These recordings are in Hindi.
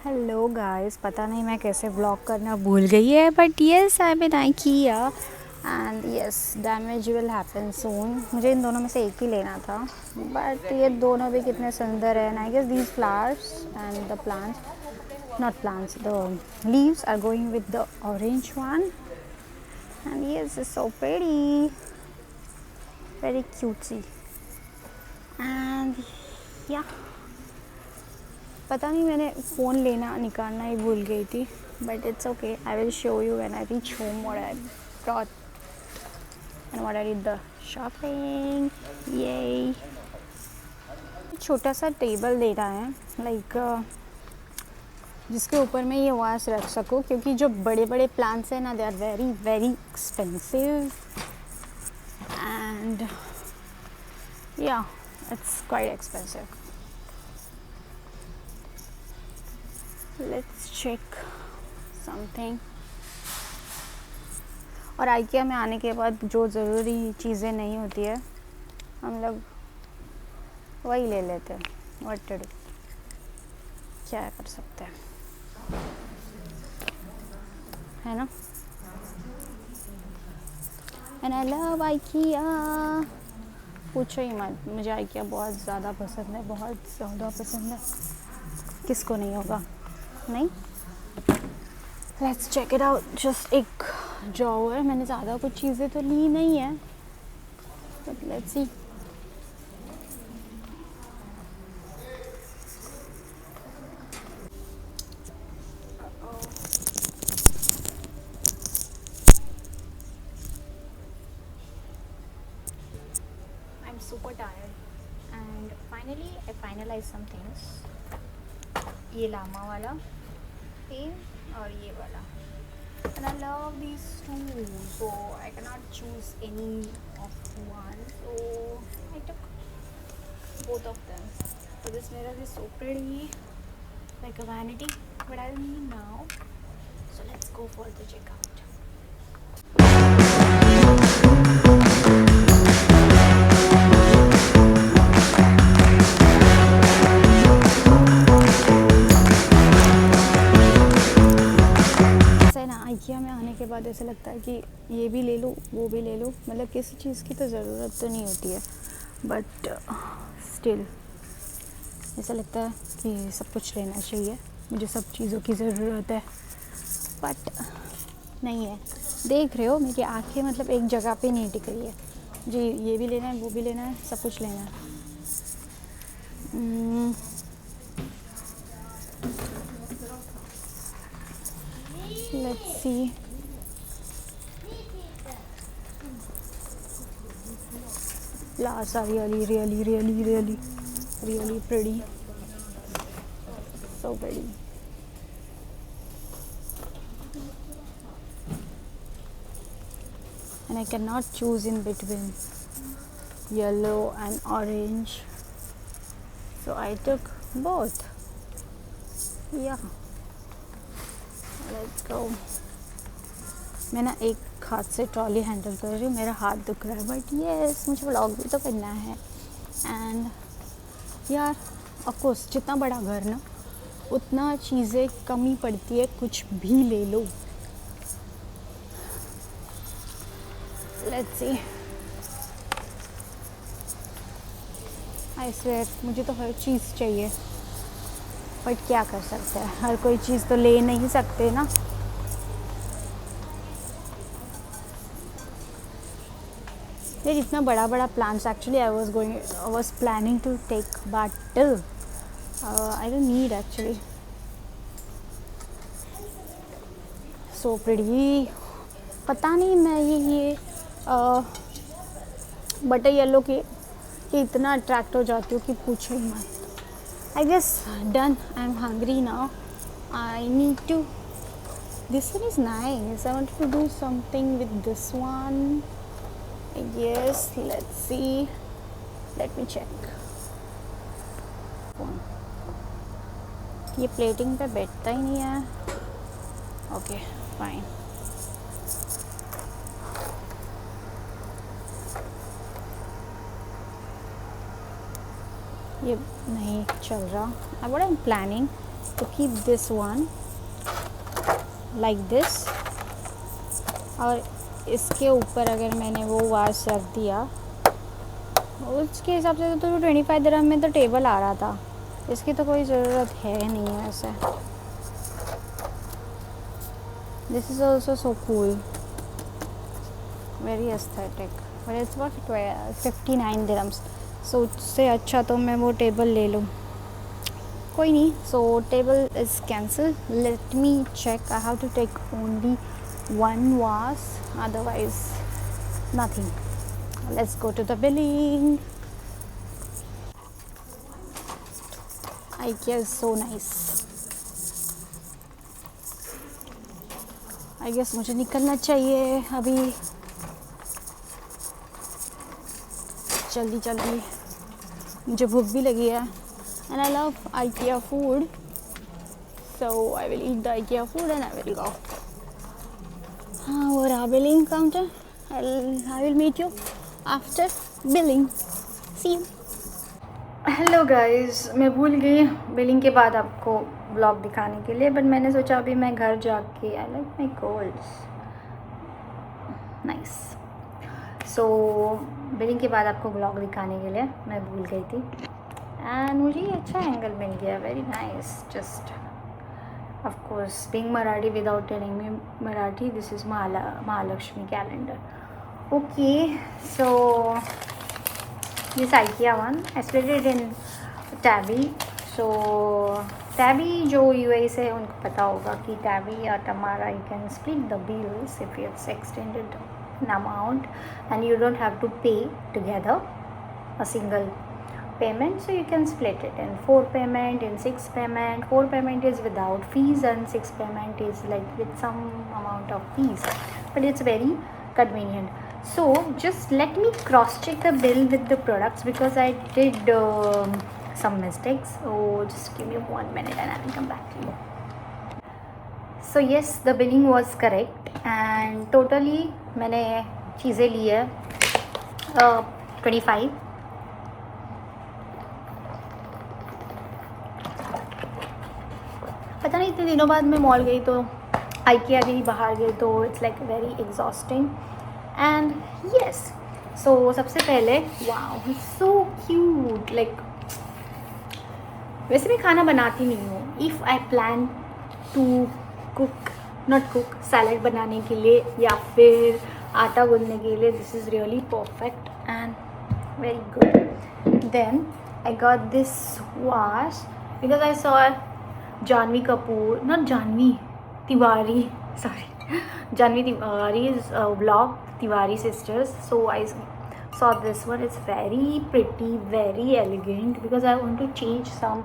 हेलो गाइस, पता नहीं मैं कैसे व्लॉग करना भूल गई है, but yes I mean I किया and yes damage will happen soon. मुझे इन दोनों में से एक ही लेना था, बट ये दोनों भी कितने सुंदर हैं। I guess these flowers and the plants, not plants, the leaves are going with the orange one and yes it's so pretty, very cutesy and yeah पता नहीं मैंने फ़ोन लेना निकालना ही भूल गई थी, but it's okay. I will show you when I reach home what I brought and what I did the shopping. ये छोटा सा टेबल दे रहा है, लाइक जिसके ऊपर मैं ये वास रख सकूँ, क्योंकि जो बड़े बड़े प्लांट्स हैं ना, they are very very expensive and yeah it's quite expensive. Let's check something. और आइकिया में आने के बाद जो ज़रूरी चीज़ें नहीं होती है हम लोग वही ले लेते हैं। व्हाट टू डू, क्या कर सकते हैं, है ना। एंड आई लव आइकिया, पूछो ही मत, मुझे आइकिया बहुत ज़्यादा पसंद है, बहुत ज़्यादा पसंद है। किसको नहीं होगा, नहीं। Let's check it out. Just एक ड्रॉवर, मैंने ज़्यादा कुछ चीज़ें तो ली नहीं है, but let's see. I am super tired and finally I finalize some things. ये लामा वाला पेन और ये वाला, and I love these two, so I cannot choose any of one, so I took both of them. So this mirror is so pretty, like a vanity, but I'll need now, so let's go for the checkout. IKEA में आने के बाद ऐसा लगता है कि ये भी ले लूँ वो भी ले लूँ, मतलब किसी चीज़ की तो ज़रूरत तो नहीं होती है, बट स्टिल ऐसा लगता है कि सब कुछ लेना चाहिए। मुझे सब चीज़ों की ज़रूरत है, बट नहीं है। देख रहे हो मेरी आंखें मतलब एक जगह पे नहीं टिक रही है जी। ये भी लेना है, वो भी लेना है, सब कुछ लेना है। Let's see. Flowers are really, really, really, really, really pretty. So pretty. And I cannot choose in between yellow and orange. So I took both. Yeah. Let's go. मैं ना एक हाथ से ट्रॉली हैंडल कर रही हूँ, मेरा हाथ दुख रहा है, बट येस मुझे व्लॉग भी तो करना है। एंड यार ऑफ कोर्स जितना बड़ा घर ना उतना चीज़ें कमी पड़ती है, कुछ भी ले लो। Let's see. आई स्वेयर मुझे तो हर चीज़ चाहिए, बट क्या कर सकते हैं, हर कोई चीज़ तो ले नहीं सकते ना। यार इतना बड़ा बड़ा plans, actually I was planning to take, but I don't need actually. So pretty. पता नहीं मैं ये बटर येलो के इतना अट्रैक्ट हो जाती हूँ कि पूछो ही मत। I guess done, I am hungry now, I need to, this one is nice, I want to do something with this one. Yes, let's see. Let me check. ये प्लेटिंग पे बैठता ही नहीं है। Okay fine. ये नहीं चल रहा। What I'm planning to keep this one like this, और इसके ऊपर अगर मैंने वो वास रख दिया, उसके हिसाब से तो 25 दिरहम में तो टेबल आ रहा था, इसकी तो कोई ज़रूरत है नहीं है वैसे। This is also so cool, very aesthetic, but it's what 59 dirhams. So उससे अच्छा तो मैं वो टेबल ले लूँ, कोई नहीं। So table is cancel, let me check, I have to take only one was, otherwise nothing. Let's go to the billing. IKEA is so nice. I guess मुझे निकलना चाहिए अभी, जल्दी जल्दी, मुझे भूख भी लगी है, and I love IKEA food, so I will eat the IKEA food and I will go. और billing counter, I will meet you after billing. See you. Hello guys, मैं भूल गई बिलिंग के बाद आपको ब्लॉग दिखाने के लिए, बट मैंने सोचा अभी मैं घर जाके, I like my goals, nice. So billing के बाद आपको ब्लॉग दिखाने के लिए मैं भूल गई थी, एंड मुझे अच्छा एंगल मिल गया, very nice. Just of course being Marathi, without telling me Marathi, this is Mahalakshmi calendar. Okay, so this IKEA one, I split it in Tabby. So Tabby जो UAE से उनको पता होगा कि Tabby या Tamara, you can split the bills if it's extended an amount and you don't have to pay together a single payment, so you can split it in 4 payment, in 6 payment. 4 payment is without fees and 6 payment is like with some amount of fees, but it's very convenient. So just let me cross check the bill with the products because I did some mistakes, so just give me 1 minute and I will come back to you. So yes, the billing was correct and totally मैंने चीज़ें ली है 25। पता नहीं इतने दिनों बाद मैं मॉल गई तो IKEA गई, बाहर गई तो it's like very exhausting and yes. So सबसे पहले वाओ सो क्यूट, लाइक वैसे मैं खाना बनाती नहीं हूँ, if I plan to cook, not cook, salad बनाने के लिए या फिर आटा गूंदने के लिए, this is really perfect and very good. Then I got this wash because I saw Janvi Kapoor, not Janvi, Tiwari, sorry, Janvi Tiwari's vlog, Tiwari sisters. So I saw this one. It's very pretty, very elegant because I want to change some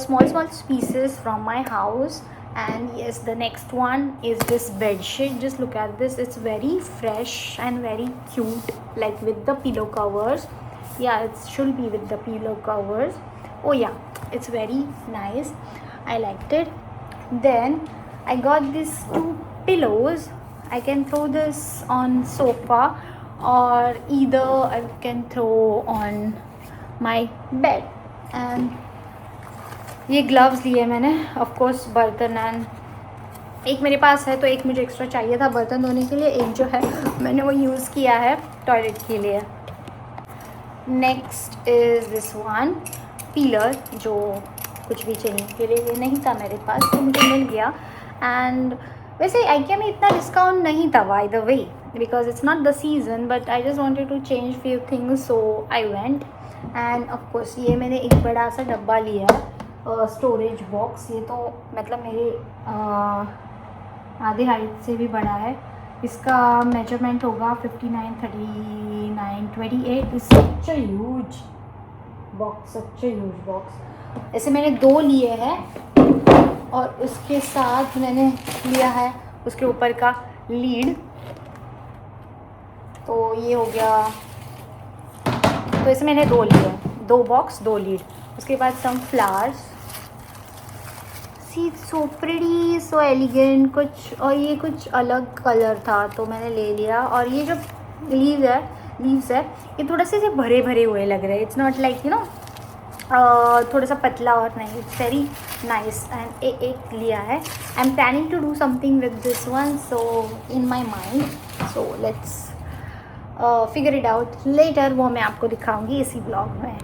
small pieces from my house. And yes, the next one is this bed sheet. Just look at this. It's very fresh and very cute, like with the pillow covers. Yeah, it should be with the pillow covers. Oh yeah, it's very nice. I liked it. Then I got these 2 pillows. I can throw this on sofa or either I can throw on my bed. And ये gloves लिए मैंने, of course बर्तन, एंड एक मेरे पास है तो एक मुझे एक्स्ट्रा चाहिए था बर्तन धोने के लिए, एक जो है मैंने वो यूज़ किया है टॉयलेट के लिए। Next is this one pillar, जो कुछ भी चाहिए के लिए नहीं था मेरे पास तो मुझे मिल गया। एंड वैसे IKEA में इतना डिस्काउंट नहीं था by the way because it's not the season, but I just wanted to change few things, so I went. And of course ये मैंने एक बड़ा सा डब्बा लिया, स्टोरेज बॉक्स, ये तो मतलब मेरे आधे हाइट से भी बड़ा है। इसका मेजरमेंट होगा 59, 39, 28। It's such a huge box, such a huge box. ऐसे मैंने 2 लिए हैं और उसके साथ मैंने लिया है उसके ऊपर का लीड, तो ये हो गया। तो ऐसे मैंने 2 लिए, 2 बॉक्स 2 लीड। उसके बाद सम फ्लावर्स, सी सो प्रिटी, सो एलिगेंट कुछ, और ये कुछ अलग कलर था तो मैंने ले लिया। और ये जो लीव्स है ये थोड़ा से भरे भरे हुए लग रहे हैं, it's not like you know थोड़ा सा पतला और नहीं, इट्स वेरी नाइस एंड एक लिया है। I am planning to do something with this one, so in my mind, so let's figure it out later. वो मैं आपको दिखाऊंगी इसी ब्लॉग में।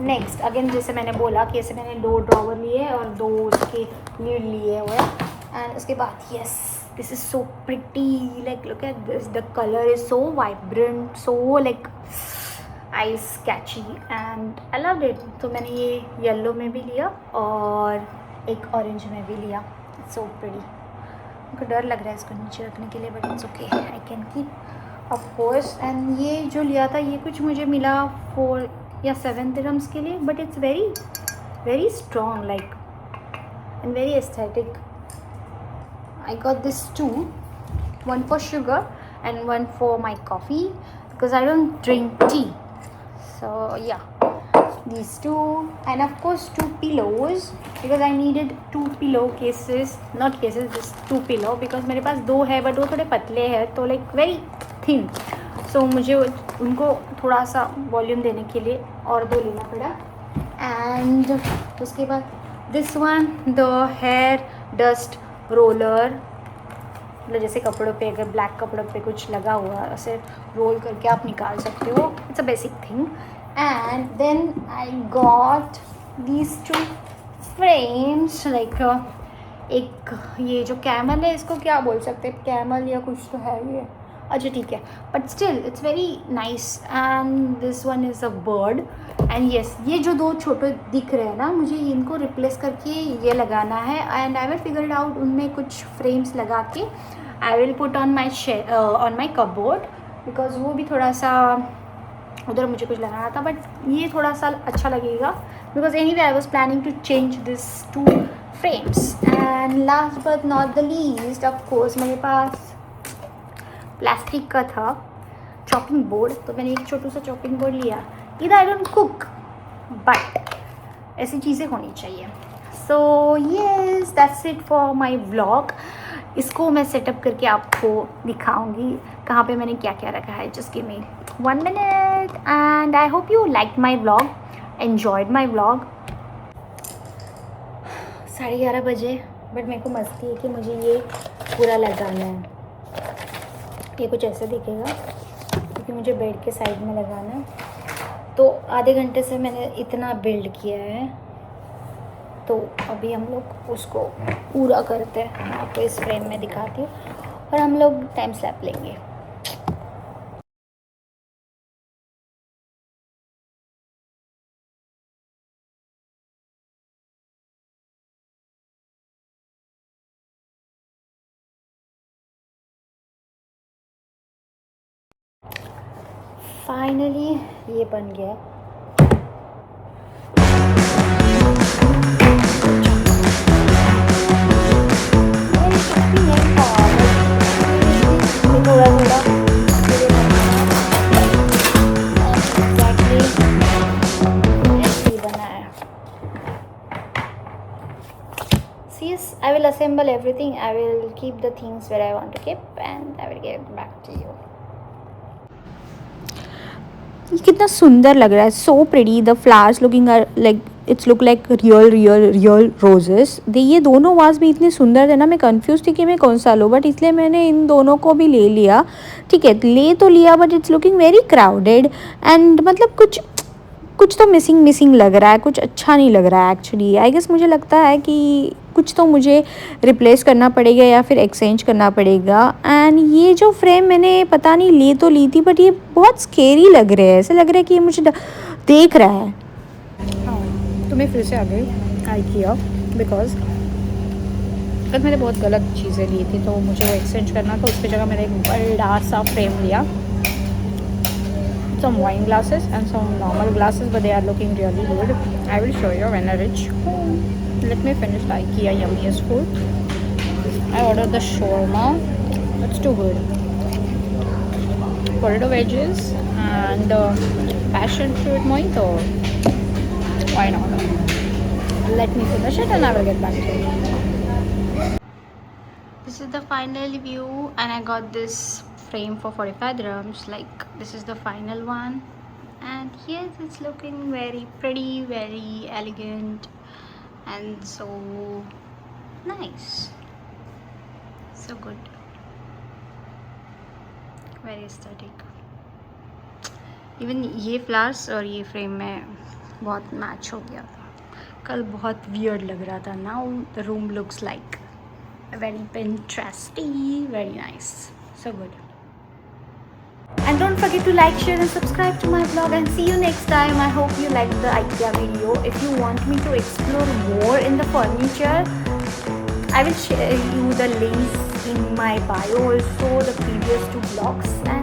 नेक्स्ट अगेन जैसे मैंने बोला कि ऐसे मैंने 2 ड्रॉवर लिए और 2 उसके लीड लिए हुए, एंड उसके बाद yes this is so pretty, like look at this, the colour is so vibrant, so like eyes Kainchi and I love it. तो मैंने ये येलो में भी लिया और एक ऑरेंज में भी लिया। It's so pretty. मुझे डर लग रहा है इसको नीचे रखने के लिए, but it's okay, I can keep of course. And ये जो लिया था ये कुछ मुझे मिला 4 या 7 दिरहम्स के लिए, but it's very very strong like and very aesthetic. I got this 2, one for sugar and one for my coffee because I don't drink tea. So yeah, these 2 and of course 2 pillows because I needed 2 pillow cases, not cases, just 2 pillow because मेरे पास 2 है but वो थोड़े पतले हैं तो like very thin, so मुझे उनको थोड़ा सा वॉल्यूम देने के लिए और 2 लेना पड़ा। एंड उसके बाद this one, the hair dust roller, मतलब जैसे कपड़ों पे अगर ब्लैक कपड़ों पे कुछ लगा हुआ ऐसे रोल करके आप निकाल सकते हो, it's a basic thing. And then I got these 2 frames like एक ये जो कैमल है, इसको क्या बोल सकते हैं, कैमल या कुछ तो है ये, अच्छा ठीक है, but still it's very nice. And this one is a bird and yes ये जो 2 छोटे दिख रहे हैं ना, मुझे इनको रिप्लेस करके ये लगाना है and I will figure it out. उनमें कुछ फ्रेम्स लगा के I will put on my cupboard because वो भी थोड़ा सा उधर मुझे कुछ लगाना था, बट ये थोड़ा सा अच्छा लगेगा because anyway I was planning to change this 2 frames. And last but not the least of course मेरे पास प्लास्टिक का था चॉपिंग बोर्ड, तो मैंने एक छोटू सा चॉपिंग बोर्ड लिया। इधर आई डोंट कुक बट ऐसी चीज़ें होनी चाहिए। So yes that's it for my vlog. इसको मैं सेटअप करके आपको दिखाऊंगी कहाँ पे मैंने क्या क्या रखा है। Just give me 1 minute and I hope you like my vlog, enjoyed my vlog. 11:30 बजे, बट मेरे को मस्ती है कि मुझे ये पूरा लगाना है। ये कुछ ऐसे दिखेगा क्योंकि मुझे बेड के साइड में लगाना है, तो आधे घंटे से मैंने इतना बिल्ड किया है, तो अभी हम लोग उसको पूरा करते हैं। मैं आपको इस फ्रेम में दिखाती हूँ और हम लोग टाइम स्लैप लेंगे। फाइनली ये बन गया। I will assemble everything. I will keep the things where I want to keep and I will get back to you. ये कितना सुंदर लग रहा है, so pretty. The flowers looking like it's look like real roses. ये दोनों वाज भी इतने सुंदर थे ना, मैं कंफ्यूज थी कि मैं कौन सा लूँ, बट इसलिए मैंने इन दोनों को भी ले लिया। ठीक है, ले तो लिया but it's looking very crowded and मतलब कुछ तो मिसिंग लग रहा है, कुछ अच्छा नहीं लग रहा है एक्चुअली। आई गेस मुझे लगता है कि कुछ तो मुझे रिप्लेस करना पड़ेगा या फिर एक्सचेंज करना पड़ेगा। एंड ये जो फ्रेम मैंने पता नहीं ले तो ली थी, बट ये बहुत स्केरी लग रहे हैं, ऐसे लग रहा है कि ये मुझे देख रहा है। हाँ, तो मैं फिर से आ गई आई किया बिकॉज कल मैंने बहुत गलत चीज़ें ली थी, तो मुझे वो एक्सचेंज करना था। उसकी जगह मैंने एक बड़ा सा फ्रेम लिया, some wine glasses and some normal glasses, but they are looking really good. I will show you when I reach home. Let me finish the IKEA yummiest food. I ordered the shawarma. It's too good. Potato wedges and passion fruit mojito. Why not? Let me finish it and I will get back to you. This is the final view and I got this frame for 45 dirhams. Like this is the final one And yes, it's looking very pretty, very elegant, and so nice, so good, very aesthetic. Even ये फ्लावर्स और ये फ्रेम में बहुत मैच हो गया था। कल बहुत वियर्ड लग रहा था। Now the room looks like very Pinteresty, very nice, so good. And don't forget to like, share and subscribe to my vlog, and see you next time. I hope you liked the IKEA video. If you want me to explore more in the furniture, I will share you the links in my bio, also the previous 2 vlogs. And